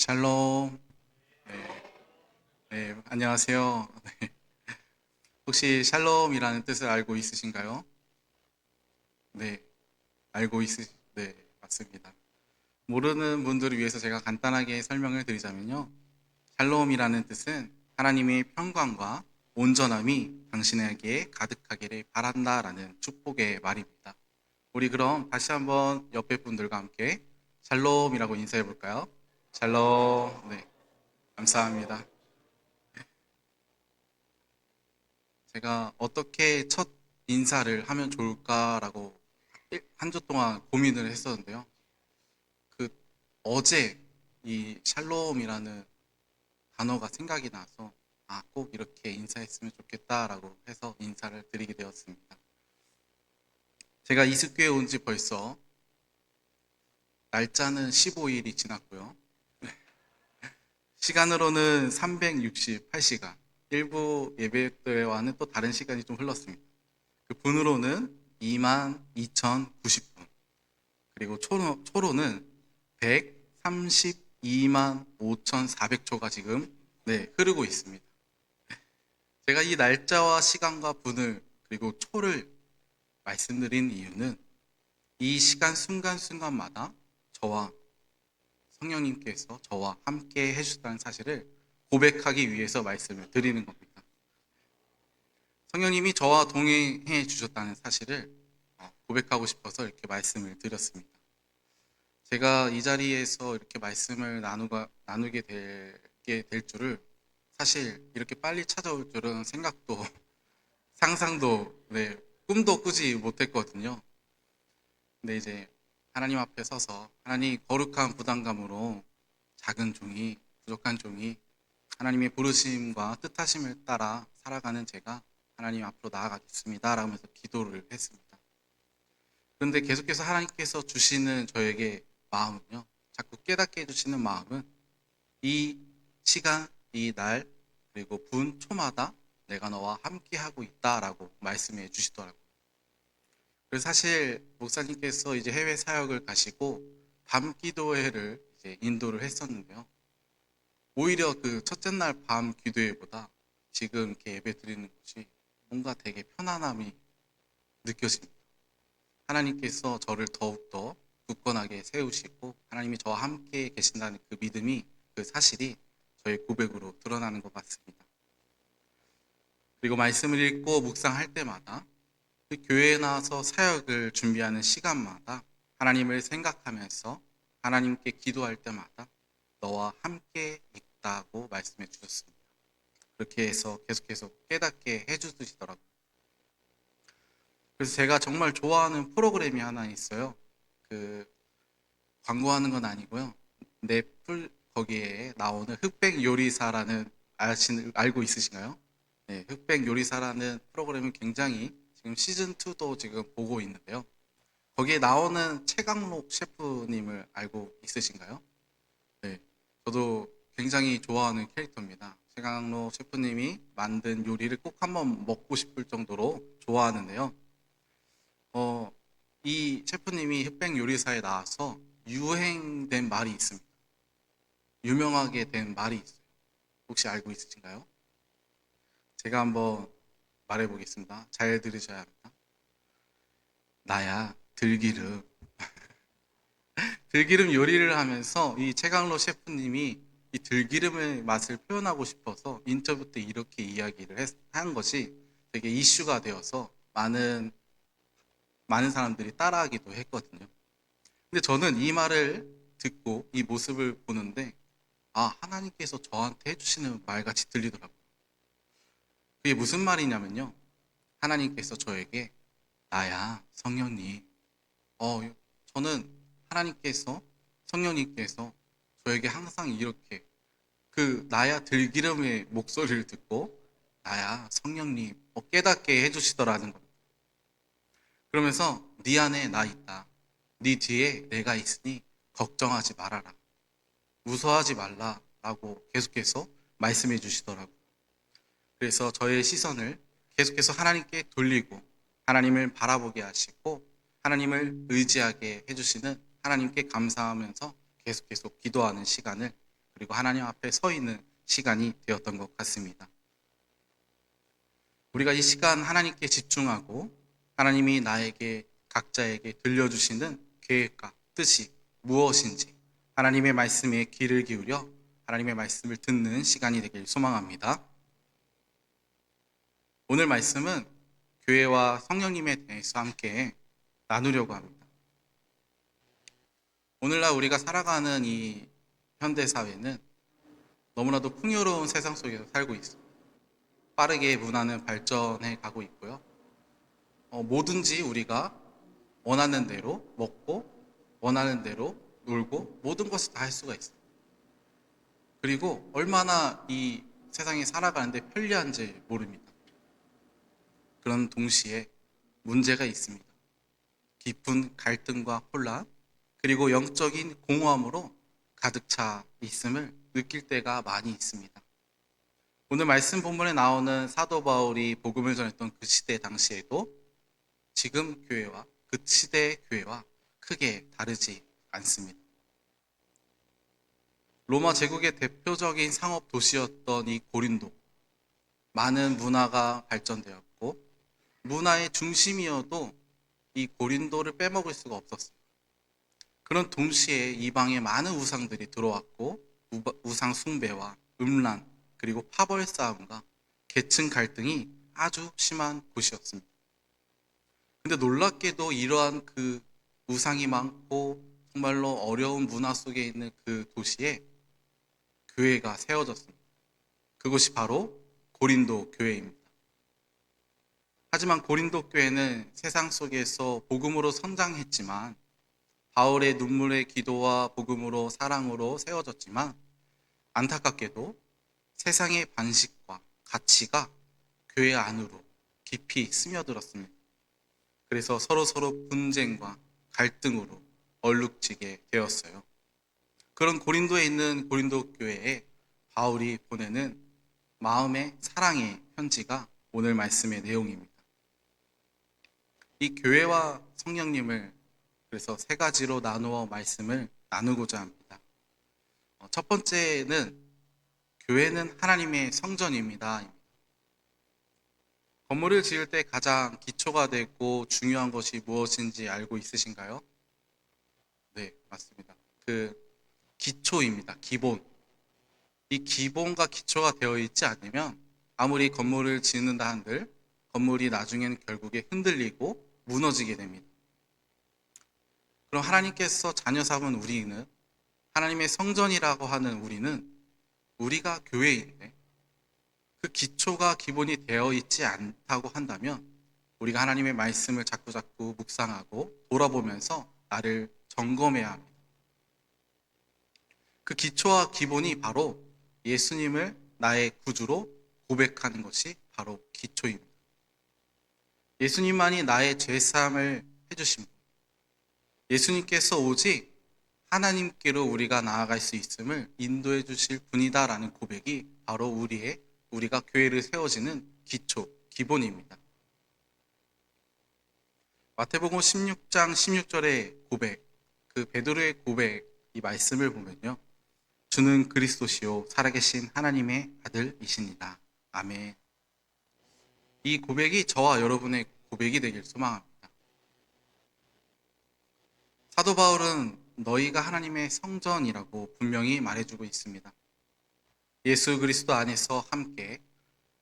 샬롬. 네, 안녕하세요. 네. 혹시 샬롬이라는 뜻을 알고 있으신가요? 네, 네, 맞습니다. 모르는 분들을 위해서 제가 간단하게 설명을 드리자면요. 샬롬이라는 뜻은 하나님의 평강과 온전함이 당신에게 가득하기를 바란다라는 축복의 말입니다. 우리 그럼 다시 한번 옆에 분들과 함께 샬롬이라고 인사해 볼까요? 샬롬. 네, 감사합니다. 제가 어떻게 첫 인사를 하면 좋을까라고 한 주 동안 고민을 했었는데요. 그 어제 이 샬롬이라는 단어가 생각이 나서 꼭 이렇게 인사했으면 좋겠다라고 해서 인사를 드리게 되었습니다. 제가 이스교에 온 지 벌써 날짜는 15일이 지났고요. 시간으로는 368시간, 일부 예배 때와는 또 다른 시간이 좀 흘렀습니다. 그 분으로는 22,090분, 그리고 초로는 132만 5,400초가 지금 흐르고 있습니다. 제가 이 날짜와 시간과 분을 그리고 초를 말씀드린 이유는 이 시간 순간순간마다 저와 성령님께서 저와 함께 해주셨다는 사실을 고백하기 위해서 말씀을 드리는 겁니다. 성령님이 저와 동행해 주셨다는 사실을 고백하고 싶어서 이렇게 말씀을 드렸습니다. 제가 이 자리에서 이렇게 말씀을 나누게 될 줄을 사실 이렇게 빨리 찾아올 줄은 생각도 상상도 꿈도 꾸지 못했거든요. 근데 이제 하나님 앞에 서서 하나님 거룩한 부담감으로 작은 종이 부족한 종이 하나님의 부르심과 뜻하심을 따라 살아가는 제가 하나님 앞으로 나아가겠습니다 라면서 기도를 했습니다. 그런데 계속해서 하나님께서 주시는 저에게 마음은요, 자꾸 깨닫게 해주시는 마음은 이 시간, 이 날, 그리고 분, 초마다 내가 너와 함께 하고 있다라고 말씀해 주시더라고요. 그래서 사실 목사님께서 이제 해외 사역을 가시고 밤 기도회를 이제 인도를 했었는데요. 오히려 그 첫째 날 밤 기도회보다 지금 이렇게 예배 드리는 것이 뭔가 되게 편안함이 느껴집니다. 하나님께서 저를 더욱더 굳건하게 세우시고 하나님이 저와 함께 계신다는 그 믿음이, 그 사실이 저의 고백으로 드러나는 것 같습니다. 그리고 말씀을 읽고 묵상할 때마다 그 교회에 나와서 사역을 준비하는 시간마다 하나님을 생각하면서 하나님께 기도할 때마다 너와 함께 있다고 말씀해 주셨습니다. 그렇게 해서 계속해서 깨닫게 해주시더라고요. 그래서 제가 정말 좋아하는 프로그램이 하나 있어요. 그 광고하는 건 아니고요. 넷플 거기에 나오는 흑백 요리사라는, 알고 있으신가요? 네, 흑백 요리사라는 프로그램은 굉장히 지금 시즌 2도 지금 보고 있는데요. 거기에 나오는 최강록 셰프님을 알고 있으신가요? 네, 저도 굉장히 좋아하는 캐릭터입니다. 최강록 셰프님이 만든 요리를 꼭 한번 먹고 싶을 정도로 좋아하는데요. 어, 이 셰프님이 흑백 요리사에 나와서 유행된 말이 있습니다. 유명하게 된 말이 있어요. 혹시 알고 있으신가요? 제가 한번 말해보겠습니다. 잘 들으셔야 합니다. 나야 들기름. 들기름 요리를 하면서 이 최강로 셰프님이 이 들기름의 맛을 표현하고 싶어서 인터뷰 때 이렇게 이야기를 한 것이 되게 이슈가 되어서 많은 사람들이 따라하기도 했거든요. 근데 저는 이 말을 듣고 이 모습을 보는데 하나님께서 저한테 해주시는 말같이 들리더라고요. 그게 무슨 말이냐면요. 하나님께서 저에게 나야 성령님, 저는 하나님께서, 성령님께서 저에게 항상 이렇게 그 나야 들기름의 목소리를 듣고 나야 성령님 깨닫게 해주시더라는 겁니다. 그러면서 네 안에 나 있다. 네 뒤에 내가 있으니 걱정하지 말아라. 무서워하지 말라라고 계속해서 말씀해 주시더라고요. 그래서 저의 시선을 계속해서 하나님께 돌리고 하나님을 바라보게 하시고 하나님을 의지하게 해주시는 하나님께 감사하면서 계속 기도하는 시간을 그리고 하나님 앞에 서 있는 시간이 되었던 것 같습니다. 우리가 이 시간 하나님께 집중하고 하나님이 나에게 각자에게 들려주시는 계획과 뜻이 무엇인지 하나님의 말씀에 귀를 기울여 하나님의 말씀을 듣는 시간이 되길 소망합니다. 오늘 말씀은 교회와 성령님에 대해서 함께 나누려고 합니다. 오늘날 우리가 살아가는 이 현대사회는 너무나도 풍요로운 세상 속에서 살고 있습니다. 빠르게 문화는 발전해 가고 있고요. 뭐든지 우리가 원하는 대로 먹고 원하는 대로 놀고 모든 것을 다 할 수가 있어요. 그리고 얼마나 이 세상에 살아가는데 편리한지 모릅니다. 그런 동시에 문제가 있습니다. 깊은 갈등과 혼란, 그리고 영적인 공허함으로 가득 차 있음을 느낄 때가 많이 있습니다. 오늘 말씀 본문에 나오는 사도 바울이 복음을 전했던 그 시대 당시에도 지금 교회와 그 시대의 교회와 크게 다르지 않습니다. 로마 제국의 대표적인 상업 도시였던 이 고린도, 많은 문화가 발전되었고 문화의 중심이어도 이 고린도를 빼먹을 수가 없었어요. 그런 동시에 이방의 많은 우상들이 들어왔고 우상 숭배와 음란 그리고 파벌 싸움과 계층 갈등이 아주 심한 곳이었습니다. 근데 놀랍게도 이러한 그 우상이 많고 정말로 어려운 문화 속에 있는 그 도시에 교회가 세워졌습니다. 그것이 바로 고린도 교회입니다. 하지만 고린도 교회는 세상 속에서 복음으로 성장했지만 바울의 눈물의 기도와 복음으로 사랑으로 세워졌지만 안타깝게도 세상의 반식과 가치가 교회 안으로 깊이 스며들었습니다. 그래서 서로 분쟁과 갈등으로 얼룩지게 되었어요. 그런 고린도에 있는 고린도 교회에 바울이 보내는 마음의 사랑의 편지가 오늘 말씀의 내용입니다. 이 교회와 성령님을 그래서 세 가지로 나누어 말씀을 나누고자 합니다. 첫 번째는 교회는 하나님의 성전입니다. 건물을 지을 때 가장 기초가 되고 중요한 것이 무엇인지 알고 있으신가요? 네, 맞습니다. 그 기초입니다. 기본. 이 기본과 기초가 되어 있지 않으면 아무리 건물을 짓는다 한들 건물이 나중에는 결국에 흔들리고 무너지게 됩니다. 그럼 하나님께서 자녀 삼은 우리는 하나님의 성전이라고 하는 우리가 교회인데 그 기초가 기본이 되어 있지 않다고 한다면 우리가 하나님의 말씀을 자꾸 묵상하고 돌아보면서 나를 점검해야 합니다. 그 기초와 기본이 바로 예수님을 나의 구주로 고백하는 것이 바로 기초입니다. 예수님만이 나의 죄사함을 해주신 분, 예수님께서 오직 하나님께로 우리가 나아갈 수 있음을 인도해 주실 분이다라는 고백이 바로 우리가 교회를 세워지는 기초, 기본입니다. 마태복음 16장 16절의 고백, 그 베드로의 고백, 이 말씀을 보면요. 주는 그리스도시요 살아계신 하나님의 아들이십니다. 아멘. 이 고백이 저와 여러분의 고백이 되길 소망합니다. 사도 바울은 너희가 하나님의 성전이라고 분명히 말해주고 있습니다. 예수 그리스도 안에서 함께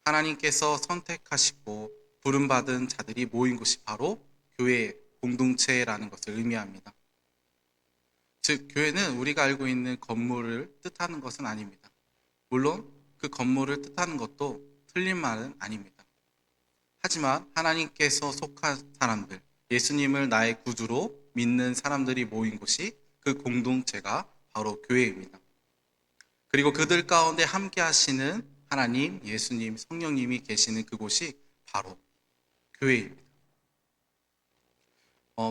하나님께서 선택하시고 부름받은 자들이 모인 곳이 바로 교회 공동체라는 것을 의미합니다. 즉 교회는 우리가 알고 있는 건물을 뜻하는 것은 아닙니다. 물론 그 건물을 뜻하는 것도 틀린 말은 아닙니다. 하지만 하나님께서 속한 사람들, 예수님을 나의 구주로 믿는 사람들이 모인 곳이 그 공동체가 바로 교회입니다. 그리고 그들 가운데 함께 하시는 하나님, 예수님, 성령님이 계시는 그곳이 바로 교회입니다.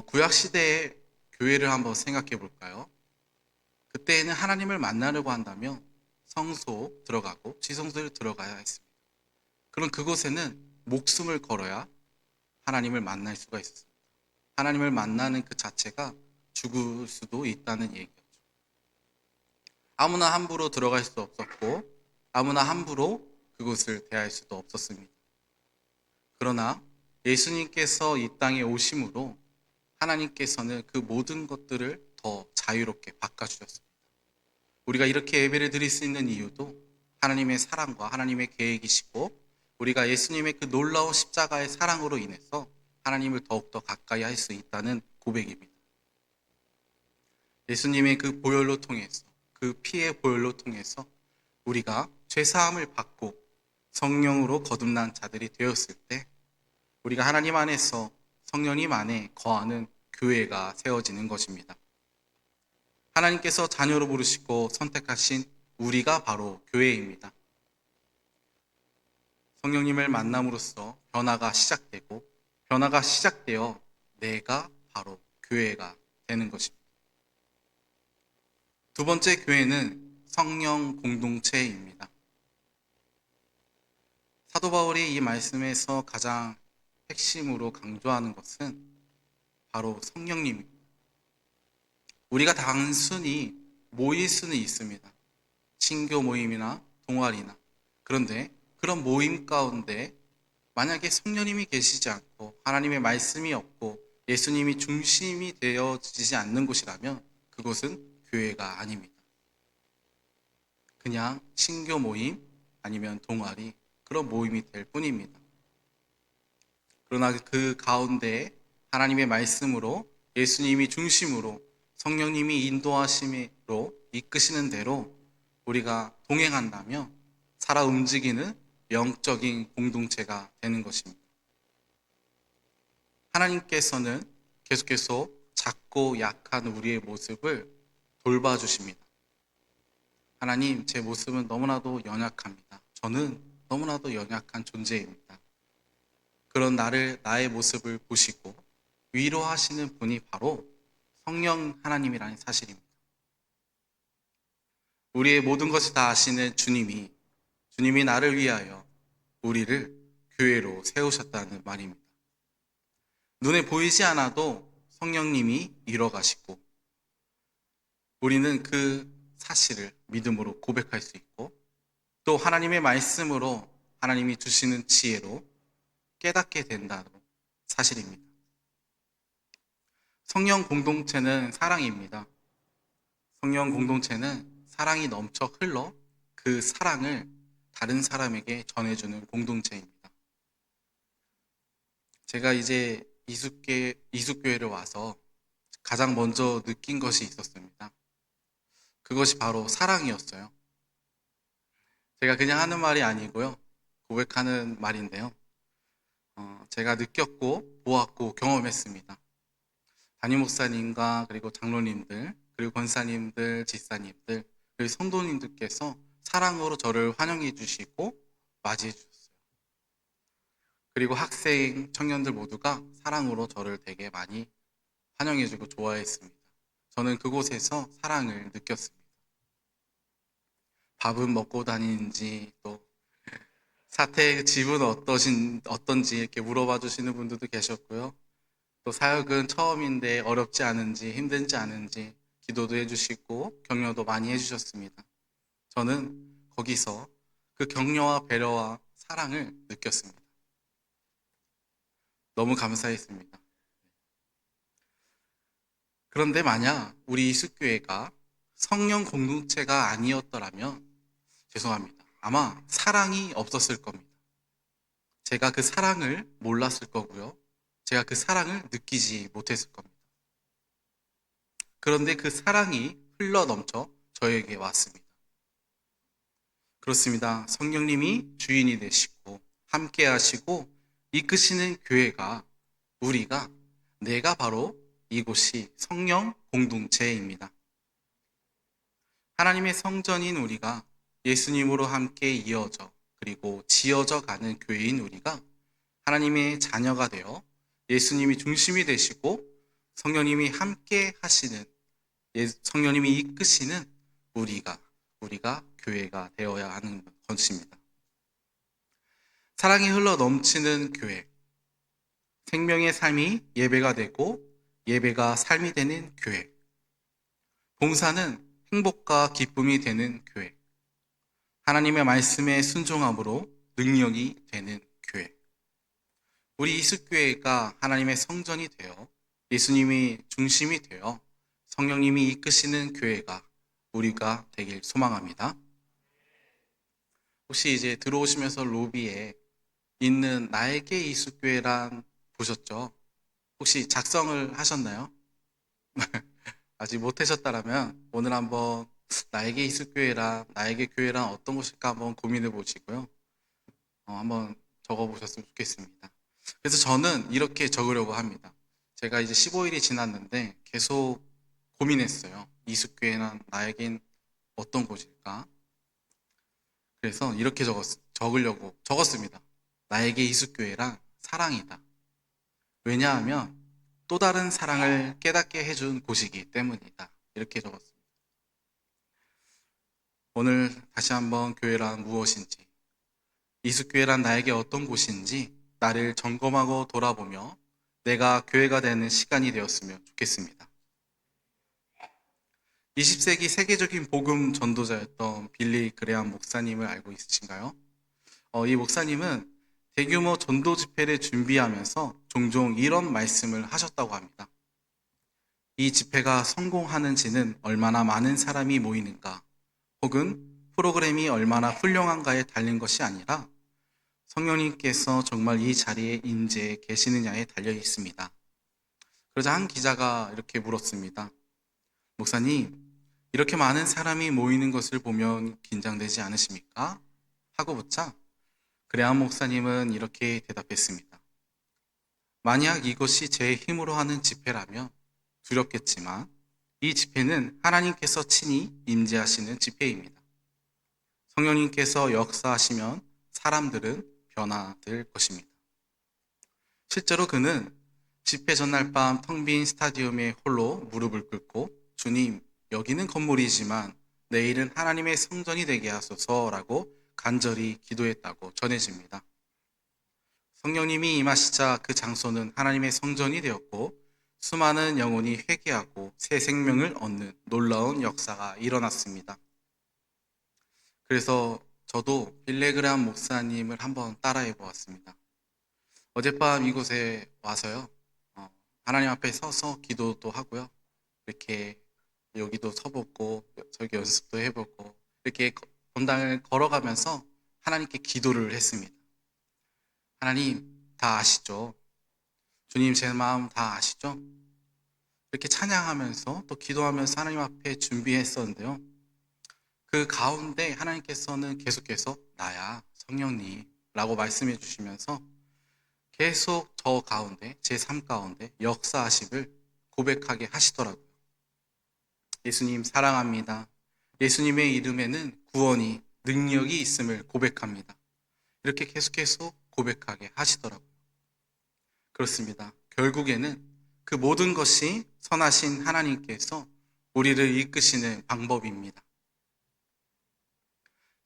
구약시대의 교회를 한번 생각해 볼까요? 그때에는 하나님을 만나려고 한다면 성소 들어가고 지성소를 들어가야 했습니다. 그럼 그곳에는 목숨을 걸어야 하나님을 만날 수가 있었습니다. 하나님을 만나는 그 자체가 죽을 수도 있다는 얘기였죠. 아무나 함부로 들어갈 수 없었고 아무나 함부로 그곳을 대할 수도 없었습니다. 그러나 예수님께서 이 땅에 오심으로 하나님께서는 그 모든 것들을 더 자유롭게 바꿔주셨습니다. 우리가 이렇게 예배를 드릴 수 있는 이유도 하나님의 사랑과 하나님의 계획이시고 우리가 예수님의 그 놀라운 십자가의 사랑으로 인해서 하나님을 더욱더 가까이 할 수 있다는 고백입니다. 예수님의 그 보혈로 통해서 그 피의 보혈로 통해서 우리가 죄사함을 받고 성령으로 거듭난 자들이 되었을 때 우리가 하나님 안에서 성령님 안에 거하는 교회가 세워지는 것입니다. 하나님께서 자녀로 부르시고 선택하신 우리가 바로 교회입니다. 성령님을 만남으로써 변화가 시작되고 변화가 시작되어 내가 바로 교회가 되는 것입니다. 두 번째 교회는 성령 공동체입니다. 사도 바울이 이 말씀에서 가장 핵심으로 강조하는 것은 바로 성령님입니다. 우리가 단순히 모일 수는 있습니다. 친교 모임이나 동아리나. 그런데 그런 모임 가운데 만약에 성령님이 계시지 않고 하나님의 말씀이 없고 예수님이 중심이 되어지지 않는 곳이라면 그곳은 교회가 아닙니다. 그냥 친교 모임 아니면 동아리 그런 모임이 될 뿐입니다. 그러나 그 가운데 하나님의 말씀으로 예수님이 중심으로 성령님이 인도하심으로 이끄시는 대로 우리가 동행한다면 살아 움직이는 영적인 공동체가 되는 것입니다. 하나님께서는 계속해서 작고 약한 우리의 모습을 돌봐주십니다. 하나님, 제 모습은 너무나도 연약합니다. 저는 너무나도 연약한 존재입니다. 그런 나의 모습을 보시고 위로하시는 분이 바로 성령 하나님이라는 사실입니다. 우리의 모든 것을 다 아시는 주님이 나를 위하여 우리를 교회로 세우셨다는 말입니다. 눈에 보이지 않아도 성령님이 이뤄가시고 우리는 그 사실을 믿음으로 고백할 수 있고 또 하나님의 말씀으로 하나님이 주시는 지혜로 깨닫게 된다는 사실입니다. 성령 공동체는 사랑입니다. 성령 공동체는 사랑이 넘쳐 흘러 그 사랑을 다른 사람에게 전해주는 공동체입니다. 제가 이제 이숙교회를 와서 가장 먼저 느낀 것이 있었습니다. 그것이 바로 사랑이었어요. 제가 그냥 하는 말이 아니고요. 고백하는 말인데요. 제가 느꼈고 보았고 경험했습니다. 담임 목사님과 그리고 장로님들 그리고 권사님들, 지사님들 그리고 성도님들께서 사랑으로 저를 환영해 주시고 맞이해 주셨어요. 그리고 학생, 청년들 모두가 사랑으로 저를 되게 많이 환영해 주고 좋아했습니다. 저는 그곳에서 사랑을 느꼈습니다. 밥은 먹고 다니는지 또 사택 집은 어떤지 이렇게 물어봐 주시는 분들도 계셨고요. 또 사역은 처음인데 어렵지 않은지 힘든지 않은지 기도도 해주시고 격려도 많이 해주셨습니다. 저는 거기서 그 격려와 배려와 사랑을 느꼈습니다. 너무 감사했습니다. 그런데 만약 우리 이숙교회가 성령 공동체가 아니었더라면 죄송합니다. 아마 사랑이 없었을 겁니다. 제가 그 사랑을 몰랐을 거고요. 제가 그 사랑을 느끼지 못했을 겁니다. 그런데 그 사랑이 흘러 넘쳐 저에게 왔습니다. 그렇습니다. 성령님이 주인이 되시고 함께 하시고 이끄시는 교회가 내가 바로 이곳이 성령 공동체입니다. 하나님의 성전인 우리가 예수님으로 함께 이어져 그리고 지어져 가는 교회인 우리가 하나님의 자녀가 되어 예수님이 중심이 되시고 성령님이 함께 하시는 성령님이 이끄시는 우리가 교회가 되어야 하는 것입니다. 사랑이 흘러 넘치는 교회, 생명의 삶이 예배가 되고 예배가 삶이 되는 교회. 봉사는 행복과 기쁨이 되는 교회. 하나님의 말씀에 순종함으로 능력이 되는 교회. 우리 이숙교회가 하나님의 성전이 되어 예수님이 중심이 되어 성령님이 이끄시는 교회가 우리가 되길 소망합니다. 혹시 이제 들어오시면서 로비에 있는 나에게 이숙교회란 보셨죠? 혹시 작성을 하셨나요? 아직 못하셨다라면 오늘 한번 나에게 나에게 교회란 어떤 곳일까 한번 고민해 보시고요. 한번 적어 보셨으면 좋겠습니다. 그래서 저는 이렇게 적으려고 합니다. 제가 이제 15일이 지났는데 계속 고민했어요. 이숙교회란 나에겐 어떤 곳일까? 그래서 이렇게 적으려고 적었습니다. 나에게 이숙교회란 사랑이다. 왜냐하면 또 다른 사랑을 깨닫게 해준 곳이기 때문이다. 이렇게 적었습니다. 오늘 다시 한번 교회란 무엇인지, 이숙교회란 나에게 어떤 곳인지 나를 점검하고 돌아보며 내가 교회가 되는 시간이 되었으면 좋겠습니다. 20세기 세계적인 복음 전도자였던 빌리 그레암 목사님을 알고 있으신가요? 이 목사님은 대규모 전도 집회를 준비하면서 종종 이런 말씀을 하셨다고 합니다. 이 집회가 성공하는지는 얼마나 많은 사람이 모이는가, 혹은 프로그램이 얼마나 훌륭한가에 달린 것이 아니라 성령님께서 정말 이 자리에 임재해 계시느냐에 달려 있습니다. 그러자 한 기자가 이렇게 물었습니다. 목사님, 이렇게 많은 사람이 모이는 것을 보면 긴장되지 않으십니까? 하고 묻자 그레암 목사님은 이렇게 대답했습니다. 만약 이것이 제 힘으로 하는 집회라면 두렵겠지만 이 집회는 하나님께서 친히 임재하시는 집회입니다. 성령님께서 역사하시면 사람들은 변화될 것입니다. 실제로 그는 집회 전날 밤 텅 빈 스타디움에 홀로 무릎을 꿇고 주님, 여기는 건물이지만 내일은 하나님의 성전이 되게 하소서라고 간절히 기도했다고 전해집니다. 성령님이 임하시자 그 장소는 하나님의 성전이 되었고 수많은 영혼이 회개하고 새 생명을 얻는 놀라운 역사가 일어났습니다. 그래서 저도 빌레그람 목사님을 한번 따라해 보았습니다. 어젯밤 이곳에 와서요, 하나님 앞에 서서 기도도 하고요, 이렇게 여기도 서보고 저기 연습도 해보고 이렇게 본당을 걸어가면서 하나님께 기도를 했습니다. 하나님 다 아시죠? 주님 제 마음 다 아시죠? 이렇게 찬양하면서 또 기도하면서 하나님 앞에 준비했었는데요. 그 가운데 하나님께서는 계속해서 나야 성령님 라고 말씀해 주시면서 계속 저 가운데 제 삶 가운데 역사하심을 고백하게 하시더라고요. 예수님 사랑합니다. 예수님의 이름에는 구원이 능력이 있음을 고백합니다. 이렇게 계속해서 고백하게 하시더라고요. 그렇습니다. 결국에는 그 모든 것이 선하신 하나님께서 우리를 이끄시는 방법입니다.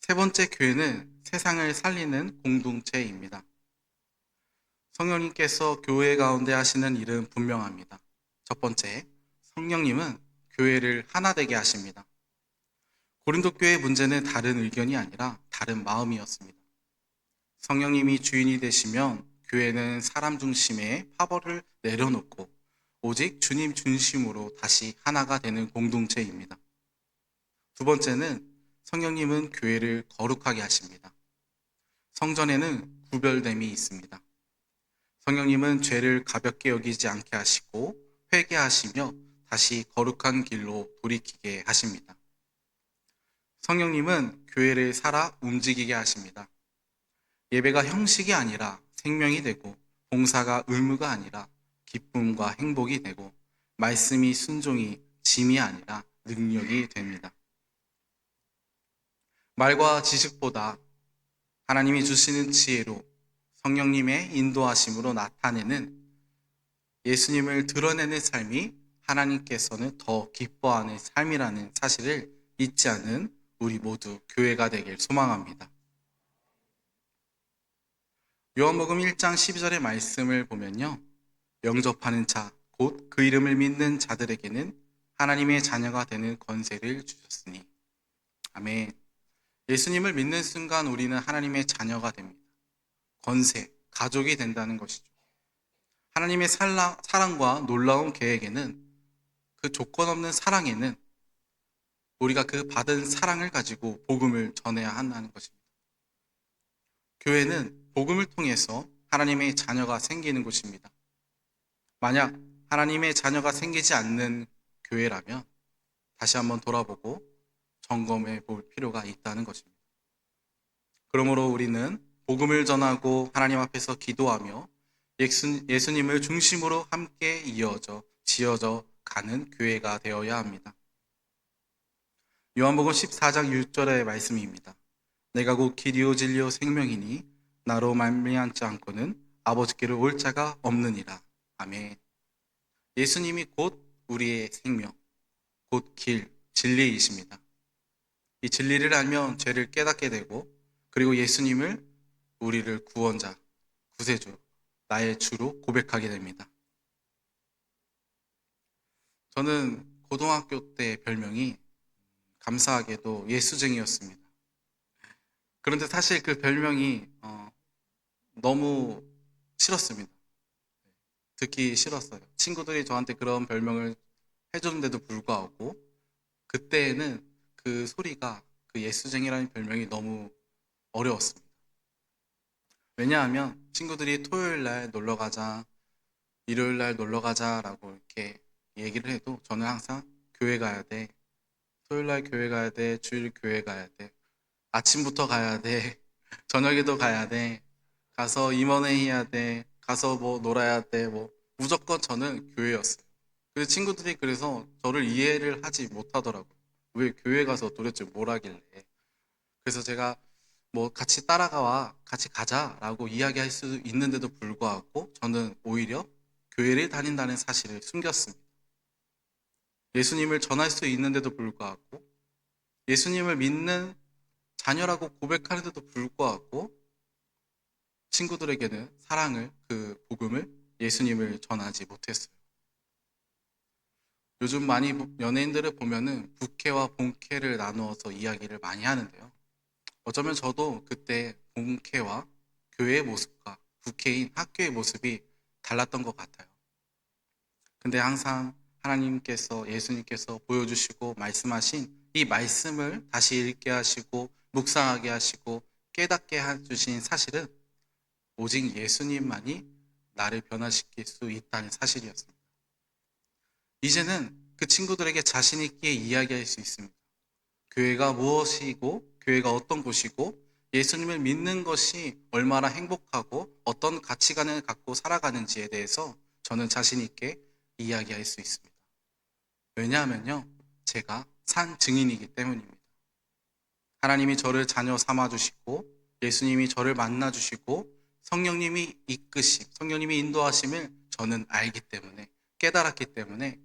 세 번째 교회는 세상을 살리는 공동체입니다. 성령님께서 교회 가운데 하시는 일은 분명합니다. 첫 번째, 성령님은 교회를 하나 되게 하십니다. 고린도 교회의 문제는 다른 의견이 아니라 다른 마음이었습니다. 성령님이 주인이 되시면 교회는 사람 중심의 파벌을 내려놓고 오직 주님 중심으로 다시 하나가 되는 공동체입니다. 두 번째는 성령님은 교회를 거룩하게 하십니다. 성전에는 구별됨이 있습니다. 성령님은 죄를 가볍게 여기지 않게 하시고 회개하시며 다시 거룩한 길로 돌이키게 하십니다. 성령님은 교회를 살아 움직이게 하십니다. 예배가 형식이 아니라 생명이 되고 봉사가 의무가 아니라 기쁨과 행복이 되고 말씀이 순종이 짐이 아니라 능력이 됩니다. 말과 지식보다 하나님이 주시는 지혜로 성령님의 인도하심으로 나타내는 예수님을 드러내는 삶이 하나님께서는 더 기뻐하는 삶이라는 사실을 잊지 않은 우리 모두 교회가 되길 소망합니다. 요한복음 1장 12절의 말씀을 보면요, 영접하는 자, 곧 그 이름을 믿는 자들에게는 하나님의 자녀가 되는 권세를 주셨으니. 아멘. 예수님을 믿는 순간 우리는 하나님의 자녀가 됩니다. 권세, 가족이 된다는 것이죠. 하나님의 사랑과 놀라운 계획에는, 그 조건 없는 사랑에는 우리가 그 받은 사랑을 가지고 복음을 전해야 한다는 것입니다. 교회는 복음을 통해서 하나님의 자녀가 생기는 곳입니다. 만약 하나님의 자녀가 생기지 않는 교회라면 다시 한번 돌아보고 점검해 볼 필요가 있다는 것입니다. 그러므로 우리는 복음을 전하고 하나님 앞에서 기도하며 예수님을 중심으로 함께 지어져 가는 교회가 되어야 합니다. 요한복음 14장 6절의 말씀입니다. 내가 곧 길이요 진리요 생명이니 나로 말미암지 않고는 아버지께로 올 자가 없느니라. 아멘. 예수님이 곧 우리의 생명, 곧 길, 진리이십니다. 이 진리를 알면 죄를 깨닫게 되고, 그리고 예수님을 우리를 구원자, 구세주, 나의 주로 고백하게 됩니다. 저는 고등학교 때 별명이 감사하게도 예수쟁이였습니다. 그런데 사실 그 별명이 너무 싫었습니다. 듣기 싫었어요. 친구들이 저한테 그런 별명을 해주는데도 불구하고 그때는 그 소리가, 그 예수쟁이라는 별명이 너무 어려웠습니다. 왜냐하면 친구들이 토요일 날 놀러 가자, 일요일 날 놀러 가자라고 이렇게 얘기를 해도 저는 항상 교회 가야 돼. 토요일 날 교회 가야 돼. 주일 교회 가야 돼. 아침부터 가야 돼. 저녁에도 가야 돼. 가서 임원회 해야 돼. 가서 뭐 놀아야 돼. 뭐 무조건 저는 교회였어요. 그래서 친구들이 그래서 저를 이해를 하지 못하더라고요. 왜 교회 가서 도대체 뭘 하길래. 그래서 제가 뭐 같이 따라가와 같이 가자라고 이야기할 수 있는데도 불구하고 저는 오히려 교회를 다닌다는 사실을 숨겼습니다. 예수님을 전할 수 있는데도 불구하고, 예수님을 믿는 자녀라고 고백하는데도 불구하고 친구들에게는 사랑을, 그 복음을, 예수님을 전하지 못했어요. 요즘 많이 연예인들을 보면은 부캐와 본캐를 나누어서 이야기를 많이 하는데요. 어쩌면 저도 그때 본캐와 교회의 모습과 부캐인 학교의 모습이 달랐던 것 같아요. 근데 항상 하나님께서, 예수님께서 보여주시고 말씀하신 이 말씀을 다시 읽게 하시고 묵상하게 하시고 깨닫게 해주신 사실은 오직 예수님만이 나를 변화시킬 수 있다는 사실이었습니다. 이제는 그 친구들에게 자신 있게 이야기할 수 있습니다. 교회가 무엇이고, 교회가 어떤 곳이고, 예수님을 믿는 것이 얼마나 행복하고 어떤 가치관을 갖고 살아가는지에 대해서 저는 자신 있게 이야기할 수 있습니다. 왜냐하면요, 제가 산 증인이기 때문입니다. 하나님이 저를 자녀 삼아주시고, 예수님이 저를 만나주시고, 성령님이 성령님이 인도하심을 저는 알기 때문에, 깨달았기 때문에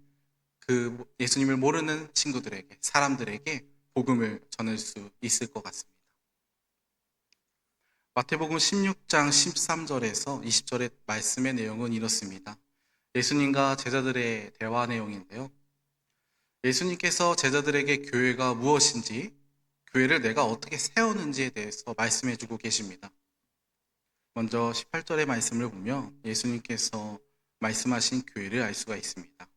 그 예수님을 모르는 친구들에게, 사람들에게 복음을 전할 수 있을 것 같습니다. 마태복음 16장 13절에서 20절의 말씀의 내용은 이렇습니다. 예수님과 제자들의 대화 내용인데요. 예수님께서 제자들에게 교회가 무엇인지, 교회를 내가 어떻게 세우는지에 대해서 말씀해 주고 계십니다. 먼저 18절의 말씀을 보면 예수님께서 말씀하신 교회를 알 수가 있습니다.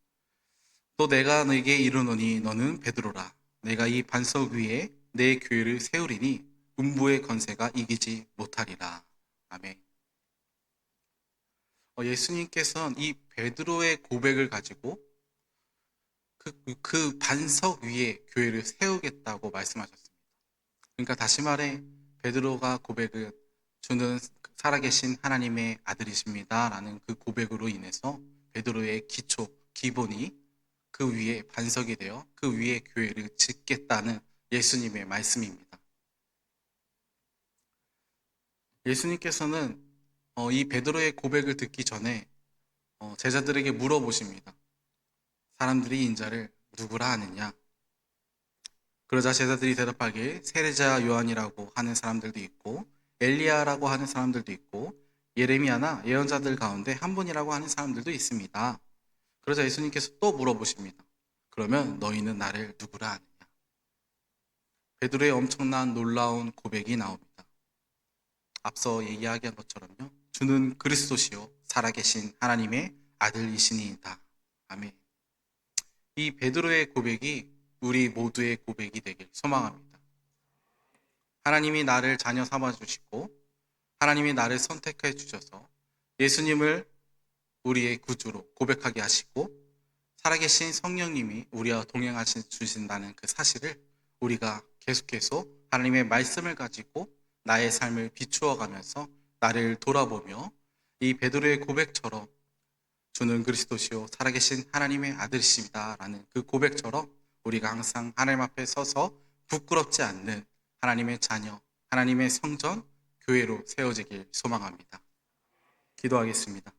또 내가 너에게 이르노니 너는 베드로라. 내가 이 반석 위에 내 교회를 세우리니 음부의 권세가 이기지 못하리라. 아멘. 예수님께서는 이 베드로의 고백을 가지고 그 반석 위에 교회를 세우겠다고 말씀하셨습니다. 그러니까 다시 말해 베드로가 고백을 주는 살아계신 하나님의 아들이십니다 라는 그 고백으로 인해서 베드로의 기본이 그 위에 반석이 되어 그 위에 교회를 짓겠다는 예수님의 말씀입니다. 예수님께서는 이 베드로의 고백을 듣기 전에 제자들에게 물어보십니다. 사람들이 인자를 누구라 하느냐? 그러자 제자들이 대답하길 세례자 요한이라고 하는 사람들도 있고 엘리야라고 하는 사람들도 있고 예레미야나 예언자들 가운데 한 분이라고 하는 사람들도 있습니다. 그러자 예수님께서 또 물어보십니다. 그러면 너희는 나를 누구라 하느냐. 베드로의 엄청난 놀라운 고백이 나옵니다. 앞서 이야기한 것처럼요. 주는 그리스도시요 살아계신 하나님의 아들이시니이다. 아멘. 이 베드로의 고백이 우리 모두의 고백이 되길 소망합니다. 하나님이 나를 자녀 삼아 주시고 하나님이 나를 선택해 주셔서 예수님을 우리의 구주로 고백하게 하시고 살아계신 성령님이 우리와 동행하시 주신다는 그 사실을 우리가 계속해서 하나님의 말씀을 가지고 나의 삶을 비추어 가면서 나를 돌아보며 이 베드로의 고백처럼 주는 그리스도시요 살아계신 하나님의 아들이십니다 라는 그 고백처럼 우리가 항상 하나님 앞에 서서 부끄럽지 않는 하나님의 자녀, 하나님의 성전, 교회로 세워지길 소망합니다. 기도하겠습니다.